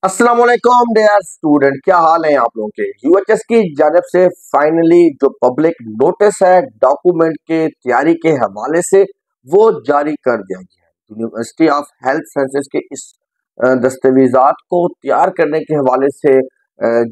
अस्सलाम वालेकुम dear student, क्या हाल है आप लोगों के। यूएचएस की जानिब से फाइनली जो पब्लिक नोटिस है डॉक्यूमेंट के तैयारी के हवाले से वो जारी कर दिया गया है। यूनिवर्सिटी ऑफ हेल्थ साइंसेज के इस दस्तावेजात को तैयार करने के हवाले से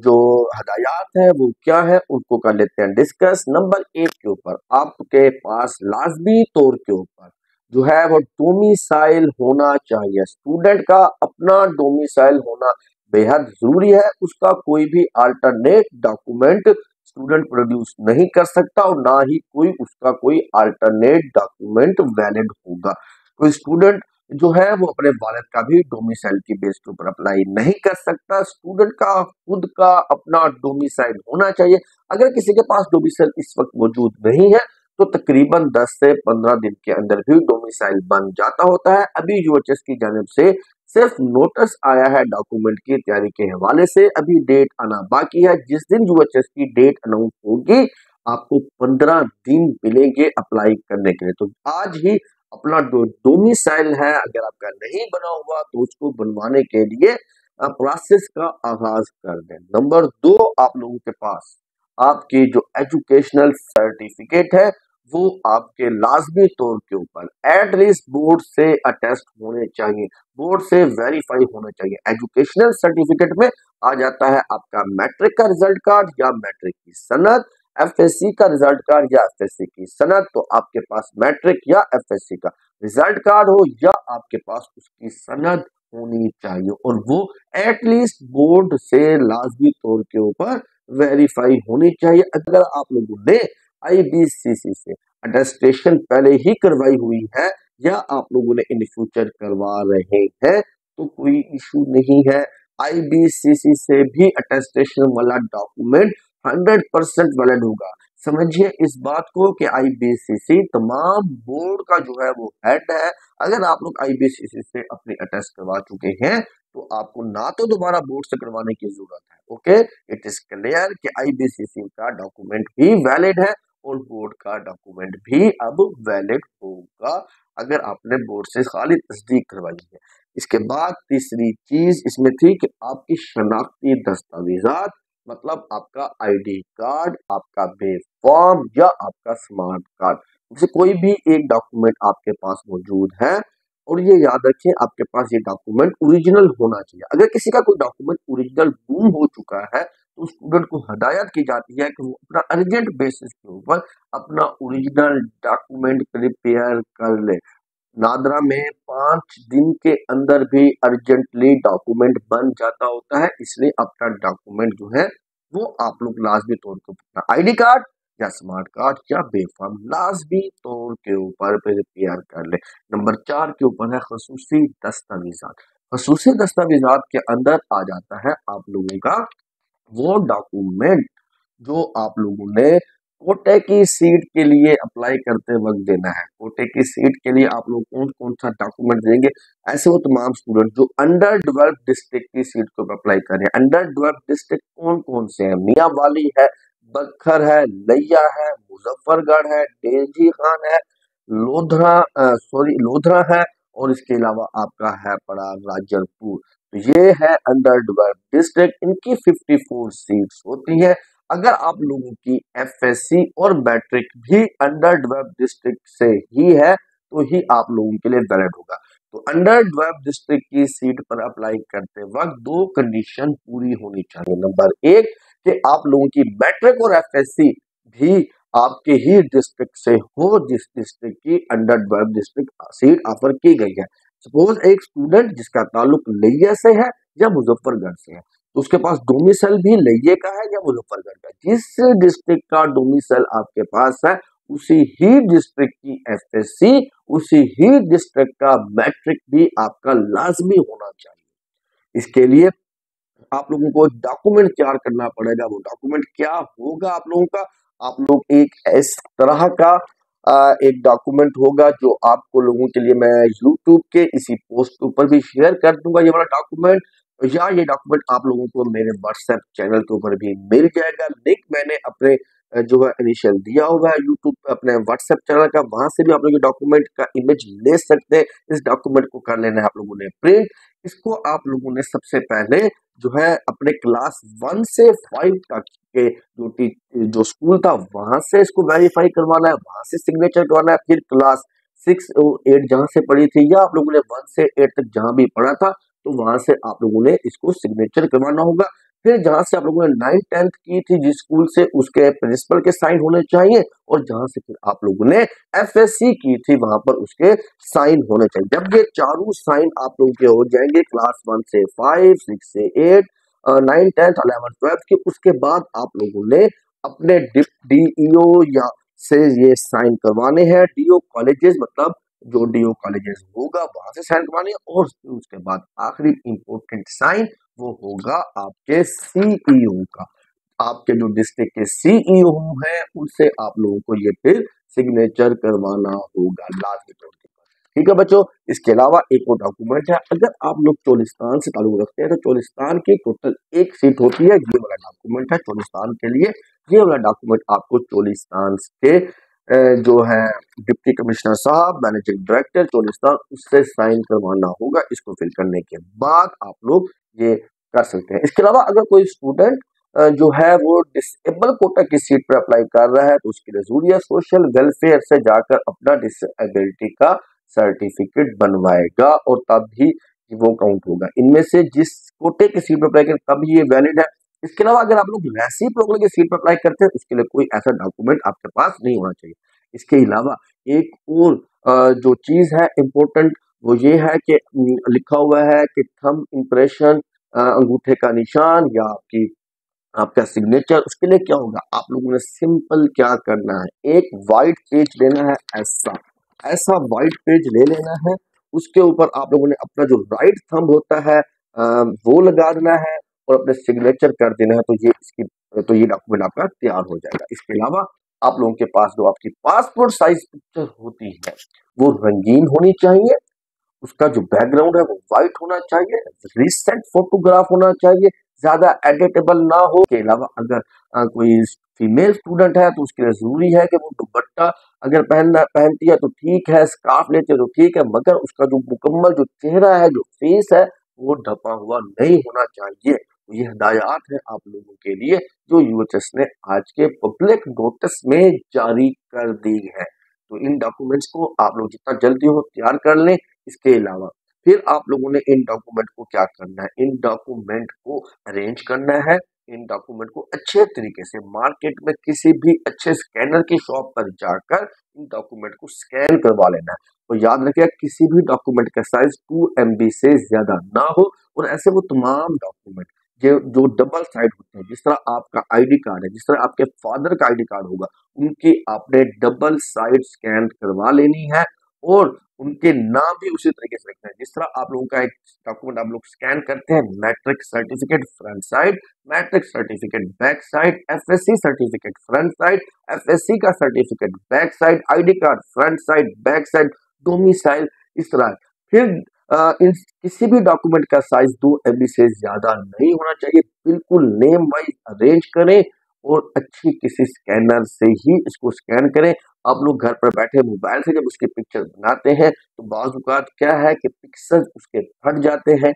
जो हदायत है वो क्या है उनको कर लेते हैं डिस्कस। नंबर 1 के ऊपर आपके पास लाजमी तौर के ऊपर जो है वो डोमिसाइल होना चाहिए। स्टूडेंट का अपना डोमिसाइल होना बेहद जरूरी है। उसका कोई भी अल्टरनेट डॉक्यूमेंट स्टूडेंट प्रोड्यूस नहीं कर सकता और ना ही उसका कोई अल्टरनेट डॉक्यूमेंट वैलिड होगा। कोई स्टूडेंट जो है वो अपने वालिद का भी डोमिसाइल की बेस के ऊपर अप्लाई नहीं कर सकता। स्टूडेंट का खुद का अपना डोमिसाइल होना चाहिए। अगर किसी के पास डोमिसाइल इस वक्त मौजूद नहीं है तो तकरीबन 10 से 15 दिन के अंदर भी डोमिसाइल बन जाता होता है। अभी यूएचएस की जानिब से सिर्फ नोटिस आया है डॉक्यूमेंट की तैयारी के हवाले से, अभी डेट आना बाकी है। जिस दिन यूएचएस की डेट अनाउंस होगी आपको 15 दिन मिलेंगे अप्लाई करने के लिए। तो आज ही अपना डोमिसाइल है अगर आपका नहीं बना हुआ तो उसको बनवाने के लिए प्रोसेस का आगाज कर दें। नंबर 2, आप लोगों के पास आपकी जो एजुकेशनल सर्टिफिकेट है वो आपके लाजमी तौर के ऊपर एटलीस्ट बोर्ड से अटेस्ट होने चाहिए, बोर्ड से वेरीफाई होने चाहिए। एजुकेशनल सर्टिफिकेट में आ जाता है आपका मैट्रिक का रिजल्ट कार्ड या मैट्रिक की सनद, एफएससी का रिजल्ट कार्ड या एफएससी की सनद। तो आपके पास मैट्रिक या एफएससी का रिजल्ट कार्ड हो या आपके पास उसकी सनद होनी चाहिए और वो एटलीस्ट बोर्ड से लाजमी तौर के ऊपर वेरीफाई होनी चाहिए। अगर आप लोगों ने आईबीसीसी से अटेस्टेशन पहले ही करवाई हुई है या आप लोगों ने इन फ्यूचर करवा रहे हैं तो कोई इशू नहीं है। आईबीसीसी से भी अटेस्टेशन वाला डॉक्यूमेंट 100% वैलिड होगा। समझिए इस बात को कि आईबीसीसी तमाम बोर्ड का जो है वो हेड है। अगर आप लोग आईबीसीसी से अपनी अटेस्ट करवा चुके हैं तो आपको ना तो दोबारा बोर्ड से करवाने की जरूरत है। ओके, इट इज क्लियर कि आईबीसीसी का डॉक्यूमेंट भी वैलिड है और बोर्ड का डॉक्यूमेंट भी अब वैलिड होगा अगर आपने बोर्ड से खाली तस्दीक करवाई है। इसके बाद तीसरी चीज इसमें थी कि आपकी शनाख्ती दस्तावेजात मतलब आपका आईडी कार्ड, आपका बे फॉर्म या आपका स्मार्ट कार्ड से कोई भी एक डॉक्यूमेंट आपके पास मौजूद है। और ये याद रखें आपके पास ये डॉक्यूमेंट ओरिजिनल होना चाहिए। अगर किसी का कोई डॉक्यूमेंट ओरिजिनल गुम हो चुका है तो स्टूडेंट को हदायत की जाती है कि वो अपना अर्जेंट बेसिस के ऊपर अपना ओरिजिनल डॉक्यूमेंट प्रिपेयर कर ले। नादरा में 5 दिन के अंदर भी अर्जेंटली डॉक्यूमेंट बन जाता होता है, इसलिए अपना डॉक्यूमेंट जो है वो आप लोग लाजमी तौर पर अपना आईडी कार्ड या स्मार्ट कार्ड या बेफाम लाजमी तौर के ऊपर प्रिपेयर कर ले। नंबर 4 के ऊपर है खसूसी दस्तावेजात। खसूसी दस्तावेजात के अंदर आ जाता है आप लोगों का वो डॉक्यूमेंट जो आप लोगों ने कोटे की सीट के लिए अप्लाई करते वक्त देना है। कोटे की सीट के लिए आप लोग कौन कौन सा डॉक्यूमेंट देंगे, ऐसे वो तमाम स्टूडेंट जो अंडर डेवलप्ड डिस्ट्रिक्ट की सीट को अप्लाई कर रहे हैं। अंडर डेवलप्ड डिस्ट्रिक्ट कौन कौन से हैं? मियाँ वाली है, बखर है, लिया है, मुजफ्फरगढ़ है, डेलजी खान है, लोधरा है और इसके अलावा आपका है पड़ा राजरपुर। तो ये है अंडर डेवलप्ड डिस्ट्रिक्ट, इनकी 54 सीट्स होती है। अगर आप लोगों की एफएससी और मैट्रिक भी अंडर डेवलप्ड डिस्ट्रिक्ट से ही है तो ही आप लोगों के लिए वैलिड होगा। तो अंडर डेवलप्ड डिस्ट्रिक्ट की सीट पर अप्लाई करते वक्त 2 कंडीशन पूरी होनी चाहिए। नंबर 1 कि आप लोगों की मैट्रिक और एफएससी भी आपके ही डिस्ट्रिक्ट से हो जिस डिस्ट्रिक्ट की under developed district seat offer की गई है। सपोज एक स्टूडेंट जिसका ताल्लुक लिया से है या मुजफ्फरगढ़ से है तो उसके पास डोमिसाइल भी लिये का है या मुजफ्फरगढ़ का। जिस डिस्ट्रिक्ट का डोमिसाइल आपके पास है उसी ही डिस्ट्रिक्ट की एफएससी, उसी ही डिस्ट्रिक्ट का मैट्रिक भी आपका लाजमी होना चाहिए। इसके लिए आप लोगों को डॉक्यूमेंट तैयार करना पड़ेगा। वो डॉक्यूमेंट क्या होगा आप लोगों का? आप लोग एक इस तरह का एक डॉक्यूमेंट होगा जो आपको लोगों के लिए मैं यूट्यूब के इसी पोस्ट के ऊपर भी शेयर कर दूंगा ये वाला डॉक्यूमेंट, या ये डॉक्यूमेंट आप लोगों को मेरे व्हाट्सएप चैनल के ऊपर भी मिल जाएगा। लिंक मैंने अपने जो है इनिशियल दिया हुआ है यूट्यूब पे अपने व्हाट्सएप चैनल का, वहां से भी आप लोग डॉक्यूमेंट का इमेज ले सकते हैं। इस डॉक्यूमेंट को कर लेना है आप लोगों ने प्रिंट। इसको आप लोगों ने सबसे पहले जो है अपने क्लास 1 से 5 तक के जो स्कूल था वहां से इसको वेरीफाई करवाना है, वहां से सिग्नेचर करवाना है। फिर क्लास 6 और 8 जहां से पढ़ी थी, या आप लोगों ने 1 से 8 तक जहां भी पढ़ा था, तो वहां से आप लोगों ने इसको सिग्नेचर करवाना होगा। फिर जहां से आप लोगों ने 9th 10th की थी जिस स्कूल से, उसके प्रिंसिपल के साइन होने चाहिए। और जहां से फिर आप लोगों ने एफएससी की थी वहां पर उसके साइन होने चाहिए। जब ये चारों साइन आप लोगों के हो जाएंगे क्लास 1 से 5, 6 से 8, 9th 10th 11th 12th के, उसके बाद आप लोगों ने अपने डीईओ या से ये साइन करवाने हैं। डीओ कॉलेजेस मतलब जो डीओ कॉलेजेस होगा वहां से साइन करवाने हैं। और उसके बाद आखिरी इंपॉर्टेंट साइन वो होगा आपके सीईओ का। आपके जो डिस्ट्रिक्ट के सीईओ हैं उनसे आप लोगों को ये फिर सिग्नेचर करवाना होगा लास्ट रिपोर्ट के बाद। ठीक है बच्चों, इसके अलावा एक और डॉक्यूमेंट है। अगर आप लोग चोलिस्तान से ताल्लुक रखते हैं तो चोलिस्तान की टोटल एक सीट होती है। ये वाला डॉक्यूमेंट है चोलिस्तान के लिए। ये वाला डॉक्यूमेंट आपको चोलिस्तान के जो है डिप्टी कमिश्नर साहब, मैनेजिंग डायरेक्टर चोलिस्तान, उससे साइन करवाना होगा। इसको फिल करने के बाद आप लोग ये कर सकते हैं। इसके अलावा अगर कोई स्टूडेंट जो है वो डिसेबल कोटा की सीट पर अप्लाई कर रहा है तो उसके लिए जरूरी है सोशल वेलफेयर से जाकर अपना डिसेबिलिटी का सर्टिफिकेट बनवाएगा और तब ही वो काउंट होगा। इनमें से जिस कोटे की सीट पर अप्लाई करें तभी ये वैलिड है। इसके अलावा अगर आप लोग रेसिप्रोकल की सीट पर अप्लाई करते हैं उसके लिए कोई ऐसा डॉक्यूमेंट आपके पास नहीं होना चाहिए। इसके अलावा एक और जो चीज है इम्पोर्टेंट वो ये है कि लिखा हुआ है कि थंब इम्प्रेशन, अंगूठे का निशान या आपका सिग्नेचर, उसके लिए क्या होगा, आप लोगों ने सिंपल क्या करना है, एक वाइट पेज लेना है। ऐसा ऐसा वाइट पेज ले लेना है। उसके ऊपर आप लोगों ने अपना जो राइट थंब होता है वो लगा देना है और अपने सिग्नेचर कर देना है। तो ये डॉक्यूमेंट आपका तैयार हो जाएगा। इसके अलावा आप लोगों के पास जो आपकी पासपोर्ट साइज पिक्चर होती है वो रंगीन होनी चाहिए। उसका जो बैकग्राउंड है वो व्हाइट होना चाहिए। रिसेंट फोटोग्राफ होना चाहिए, ज्यादा एडिटेबल ना हो। के अलावा अगर कोई फीमेल स्टूडेंट है तो उसके लिए जरूरी है कि वो दुपट्टा अगर पहनती है तो ठीक है, स्कार्फ लेती है तो ठीक है, मगर उसका जो मुकम्मल जो चेहरा है, जो फेस है, वो ढपा हुआ नहीं होना चाहिए। तो ये हिदायत है आप लोगों के लिए जो यूएचएस ने आज के पब्लिक नोटिस में जारी कर दी है। तो इन डॉक्यूमेंट्स को आप लोग जितना जल्दी हो तैयार कर लें। इसके अलावा फिर आप लोगों ने इन डॉक्यूमेंट को क्या करना है, इन डॉक्यूमेंट को अरेंज करना है। इन डॉक्यूमेंट को अच्छे तरीके से मार्केट में किसी भी अच्छे स्कैनर की शॉप पर जाकर इन डॉक्यूमेंट को स्कैन करवा लेना है। और याद रखिए किसी भी डॉक्यूमेंट का साइज 2 MB से ज्यादा ना हो। और ऐसे वो तमाम डॉक्यूमेंट जो डबल साइड होते हैं, जिस तरह आपका आईडी कार्ड है, जिस तरह आपके फादर का आईडी कार्ड होगा, उनकी आपने डबल साइड स्कैन करवा लेनी है। और उनके नाम भी उसी तरीके से रखना है जिस तरह आप लोगों का एक डॉक्यूमेंट आप लोग स्कैन करते हैं, matric certificate front side, matric certificate back side, FSC certificate front side, FSC का certificate back side, ID card front side back side, domicile, इस तरह। फिर इन किसी भी डॉक्यूमेंट का साइज 2 MB से ज्यादा नहीं होना चाहिए। बिल्कुल नेम वाइज अरेंज करें और अच्छी किसी स्कैनर से ही इसको स्कैन करें। आप लोग घर पर बैठे मोबाइल से जब उसकी पिक्चर बनाते हैं तो बाज़ औक़ात क्या है कि पिक्सल उसके फट जाते हैं,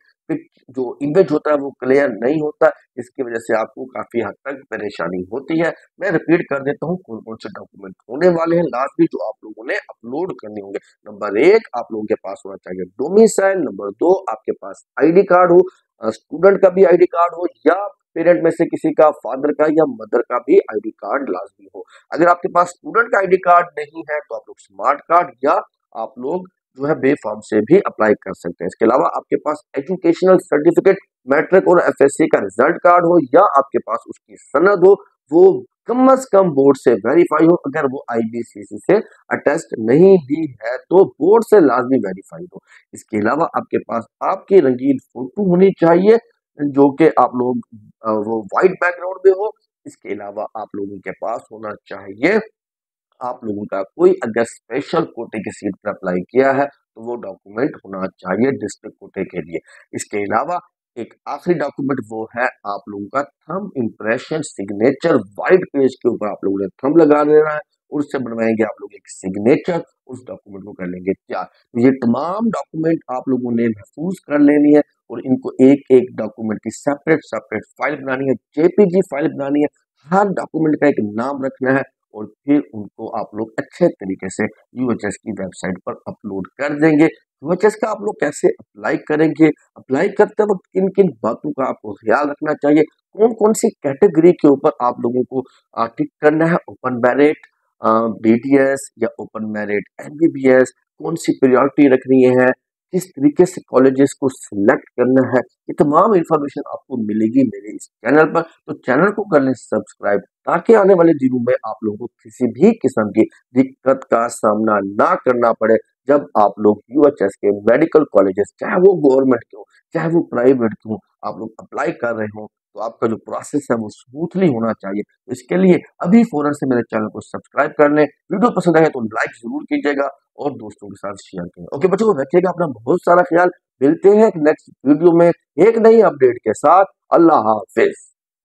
जो इमेज होता है वो क्लियर नहीं होता। इसकी वजह से आपको काफी हद तक परेशानी होती है। मैं रिपीट कर देता हूँ कौन कौन से डॉक्यूमेंट होने वाले हैं लास्ट भी जो आप लोगों ने अपलोड करने होंगे। नंबर 1 आप लोगों के पास होना चाहिए डोमिसाइल। नंबर 2 आपके पास आईडी कार्ड हो, स्टूडेंट का भी आईडी कार्ड हो, या पेरेंट में से किसी का, फादर का या मदर का भी आईडी कार्ड लाजमी हो। अगर आपके पास स्टूडेंट का आईडी कार्ड नहीं है तो आप लोग स्मार्ट कार्ड या आप लोग जो है बे फॉर्म से भी अप्लाई कर सकते हैं। इसके अलावा आपके पास एजुकेशनल सर्टिफिकेट, मैट्रिक और एफएससी का रिजल्ट कार्ड हो, या आपके पास उसकी सनद हो, वो कम से कम बोर्ड से वेरीफाई हो। अगर वो आईबीसीसी से अटेस्ट नहीं भी है तो बोर्ड से लाजमी वेरीफाई हो। इसके अलावा आपके पास आपकी रंगीन फोटो होनी चाहिए जो कि आप लोग वो व्हाइट बैकग्राउंड में हो। इसके अलावा आप लोगों के पास होना चाहिए, आप लोगों का कोई अगर स्पेशल कोटे की सीट पर अप्लाई किया है तो वो डॉक्यूमेंट होना चाहिए डिस्ट्रिक्ट कोटे के लिए। इसके अलावा एक आखिरी डॉक्यूमेंट वो है आप लोगों का thumb impression signature. White page के ऊपर आप लोगों ने थंब लगा देना है और उससे बनवाएंगे आप लोग एक सिग्नेचर, उस डॉक्यूमेंट को कर लेंगे तैयार। तो ये तमाम डॉक्यूमेंट आप लोगों ने महफूज कर लेनी है और इनको एक एक डॉक्यूमेंट की सेपरेट सेपरेट फाइल बनानी है, जेपीजी फाइल बनानी है। हर डॉक्यूमेंट का एक नाम रखना है और फिर उनको आप लोग अच्छे तरीके से यूएचएस की वेबसाइट पर अपलोड कर देंगे। यूएचएस का आप लोग कैसे अप्लाई करेंगे, अप्लाई करते वक्त किन किन बातों का आपको ख्याल रखना चाहिए, कौन कौन सी कैटेगरी के ऊपर आप लोगों को टिक करना है, ओपन मेरिट, बीडीएस या ओपन मेरिट एमबीबीएस, कौन सी प्रायोरिटी रखनी है, किस तरीके से कॉलेजेस को सिलेक्ट करना है, ये तमाम इंफॉर्मेशन आपको मिलेगी मेरे इस चैनल पर। तो चैनल को कर लें सब्सक्राइब ताकि आने वाले दिनों में आप लोगों को किसी भी किस्म की दिक्कत का सामना ना करना पड़े जब आप लोग यूएचएस के मेडिकल कॉलेजेस, चाहे वो गवर्नमेंट के हो चाहे वो प्राइवेट के हो, आप लोग अप्लाई कर रहे हो तो आपका जो प्रोसेस है वो स्मूथली होना चाहिए। तो इसके लिए अभी फौरन से मेरे चैनल को सब्सक्राइब कर लें, वीडियो पसंद आए तो लाइक जरूर कीजिएगा और दोस्तों के साथ शेयर करें। ओके बच्चों, रखिएगा अपना बहुत सारा ख्याल। मिलते हैं नेक्स्ट वीडियो में एक नई अपडेट के साथ। अल्लाह हाफिज।